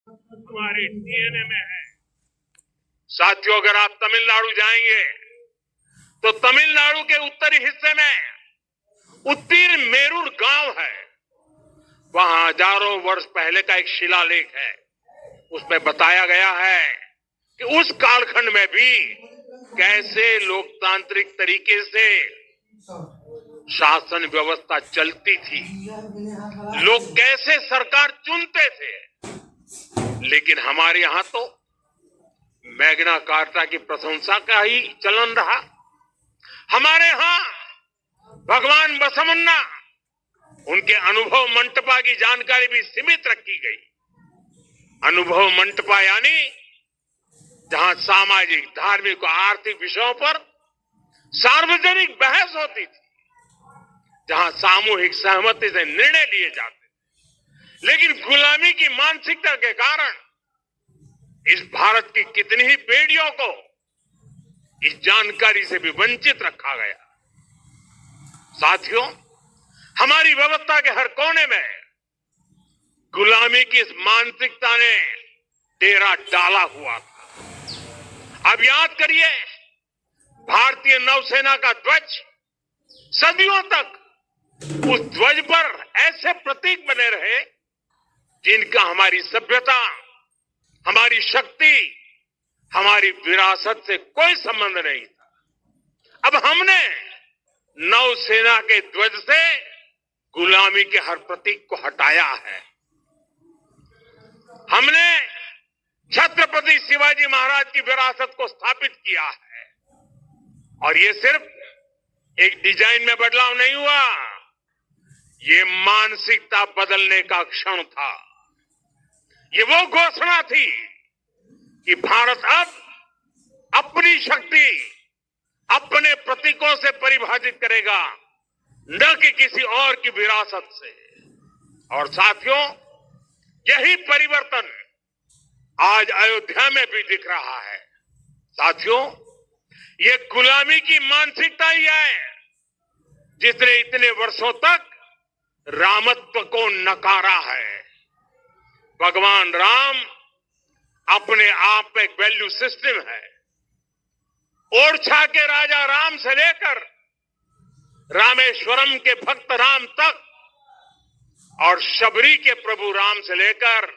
हमारे डीएनए में है। साथियों, अगर आप तमिलनाडु जाएंगे तो तमिलनाडु के उत्तरी हिस्से में उत्तीर मेरूर गांव है। वहां हजारों वर्ष पहले का एक शिलालेख है। उसमें बताया गया है कि उस कालखंड में भी कैसे लोकतांत्रिक तरीके से शासन व्यवस्था चलती थी, लोग कैसे सरकार चुनते थे। लेकिन हमारे यहां तो मैग्ना कार्टा की प्रशंसा का ही चलन रहा। हमारे यहां भगवान बसवन्ना, उनके अनुभव मंटपा की जानकारी भी सीमित रखी गई। अनुभव मंटपा यानी जहां सामाजिक, धार्मिक और आर्थिक विषयों पर सार्वजनिक बहस होती थी, जहां सामूहिक सहमति से निर्णय लिए जाते थे। लेकिन गुलामी की मानसिकता के कारण इस भारत की कितनी ही पीढ़ियों को इस जानकारी से भी वंचित रखा गया। साथियों, हमारी व्यवस्था के हर कोने में गुलामी की इस मानसिकता ने डेरा डाला हुआ था। अब याद करिए, भारतीय नौसेना का ध्वज सदियों तक उस ध्वज पर ऐसे प्रतीक बने रहे जिनका हमारी सभ्यता, हमारी शक्ति, हमारी विरासत से कोई संबंध नहीं था। अब हमने नौसेना के ध्वज से गुलामी के हर प्रतीक को हटाया है। हमने छत्रपति शिवाजी महाराज की विरासत को स्थापित किया है। और ये सिर्फ एक डिजाइन में बदलाव नहीं हुआ, ये मानसिकता बदलने का क्षण था। ये वो घोषणा थी कि भारत अब अपनी शक्ति अपने प्रतीकों से परिभाषित करेगा, न कि किसी और की विरासत से। और साथियों, यही परिवर्तन आज अयोध्या में भी दिख रहा है। साथियों, ये गुलामी की मानसिकता ही है जिसने इतने वर्षों तक रामत्व को नकारा है। भगवान राम अपने आप में एक वैल्यू सिस्टम है। ओरछा के राजा राम से लेकर रामेश्वरम के भक्त राम तक, और शबरी के प्रभु राम से लेकर